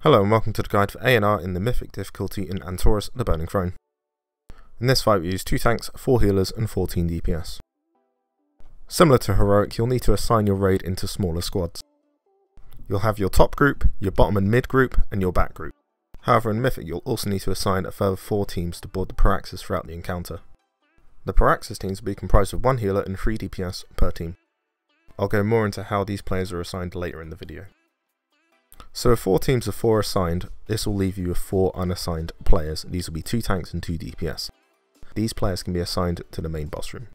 Hello and welcome to the guide for Eonar in the Mythic difficulty in Antorus the Burning Throne. In this fight we use 2 tanks, 4 healers and 14 DPS. Similar to Heroic, you'll need to assign your raid into smaller squads. You'll have your top group, your bottom and mid group, and your back group. However, in Mythic you'll also need to assign a further 4 teams to board the Paraxis throughout the encounter. The Paraxis teams will be comprised of 1 healer and 3 DPS per team. I'll go more into how these players are assigned later in the video. So with 4 teams of 4 assigned, this will leave you with 4 unassigned players. These will be 2 tanks and 2 DPS. These players can be assigned to the main boss room.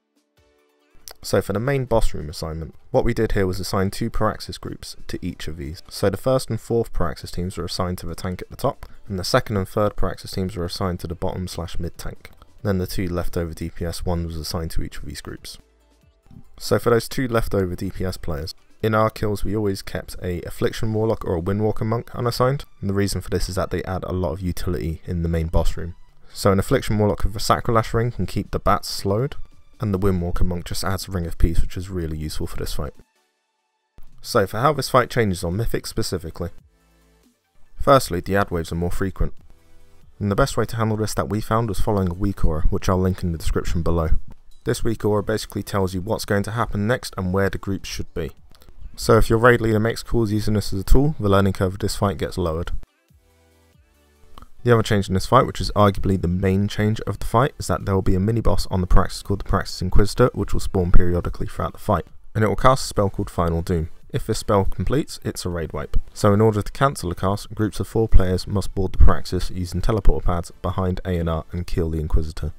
So for the main boss room assignment, what we did here was assign 2 Paraxis groups to each of these. So the 1st and 4th Paraxis teams were assigned to the tank at the top, and the 2nd and 3rd Paraxis teams were assigned to the bottom/mid tank. Then the 2 leftover DPS, 1 was assigned to each of these groups. So for those 2 leftover DPS players, in our kills we always kept a Affliction Warlock or a Windwalker Monk unassigned, and the reason for this is that they add a lot of utility in the main boss room. So an Affliction Warlock with a Sacrilash ring can keep the bats slowed, and the Windwalker Monk just adds a Ring of Peace, which is really useful for this fight. So for how this fight changes on Mythic specifically. Firstly, the ad waves are more frequent, and the best way to handle this that we found was following a weak aura, which I'll link in the description below. This weak aura basically tells you what's going to happen next and where the groups should be. So if your raid leader makes calls using this as a tool, the learning curve of this fight gets lowered. The other change in this fight, which is arguably the main change of the fight, is that there will be a mini-boss on the Paraxis called the Paraxis Inquisitor, which will spawn periodically throughout the fight, and it will cast a spell called Final Doom. If this spell completes, it's a raid wipe. So in order to cancel the cast, groups of 4 players must board the Paraxis using teleporter pads behind Eonar and kill the Inquisitor.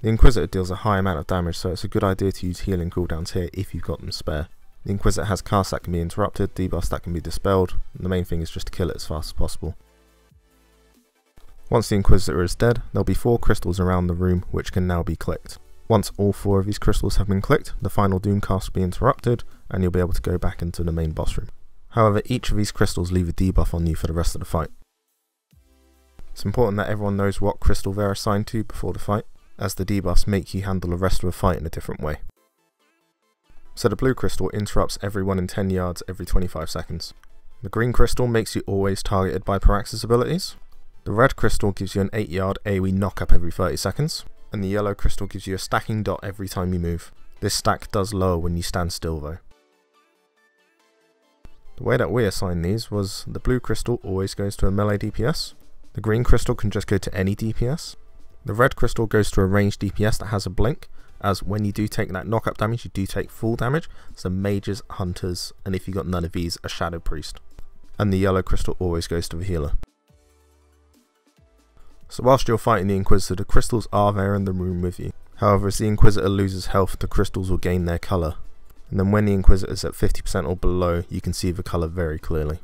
The Inquisitor deals a high amount of damage, so it's a good idea to use healing cooldowns here if you've got them spare. The Inquisitor has casts that can be interrupted, debuffs that can be dispelled, and the main thing is just to kill it as fast as possible. Once the Inquisitor is dead, there'll be 4 crystals around the room which can now be clicked. Once all 4 of these crystals have been clicked, the final Doom cast will be interrupted, and you'll be able to go back into the main boss room. However, each of these crystals leave a debuff on you for the rest of the fight. It's important that everyone knows what crystal they're assigned to before the fight, as the debuffs make you handle the rest of the fight in a different way. So the blue crystal interrupts everyone in 10 yards every 25 seconds. The green crystal makes you always targeted by Paraxis abilities. The red crystal gives you an 8-yard AoE knock-up every 30 seconds. And the yellow crystal gives you a stacking dot every time you move. This stack does lower when you stand still though. The way that we assign these was the blue crystal always goes to a melee DPS. The green crystal can just go to any DPS. The red crystal goes to a ranged DPS that has a blink, as when you do take that knock-up damage, you do take full damage, so mages, hunters, and if you got none of these, a shadow priest. And the yellow crystal always goes to the healer. So whilst you're fighting the Inquisitor, the crystals are there in the room with you. However, as the Inquisitor loses health, the crystals will gain their colour. And then when the Inquisitor is at 50% or below, you can see the colour very clearly.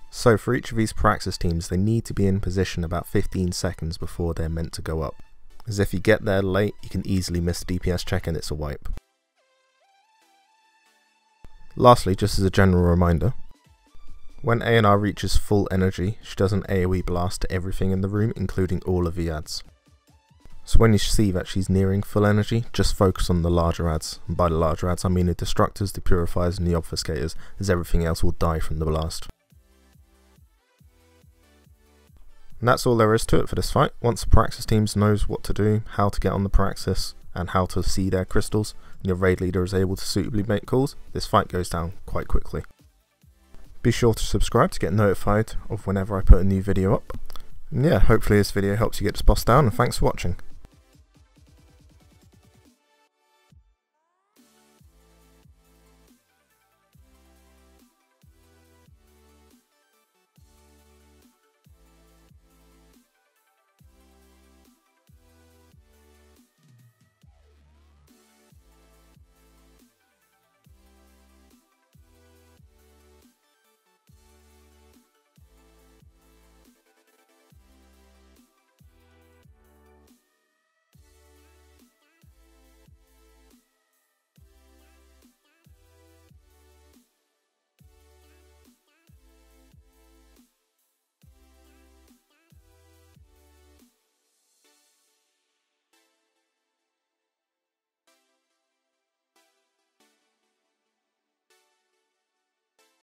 So for each of these Paraxis teams, they need to be in position about 15 seconds before they're meant to go up. As if you get there late, you can easily miss the DPS check and it's a wipe. Lastly, just as a general reminder, when Eonar reaches full energy, she does an AoE blast to everything in the room, including all of the ads. So when you see that she's nearing full energy, just focus on the larger ads. And by the larger ads I mean the Destructors, the Purifiers and the Obfuscators, as everything else will die from the blast. And that's all there is to it for this fight. Once the Paraxis teams knows what to do, how to get on the Paraxis, and how to see their crystals, and your raid leader is able to suitably make calls, this fight goes down quite quickly. Be sure to subscribe to get notified of whenever I put a new video up. And yeah, hopefully this video helps you get this boss down, and thanks for watching.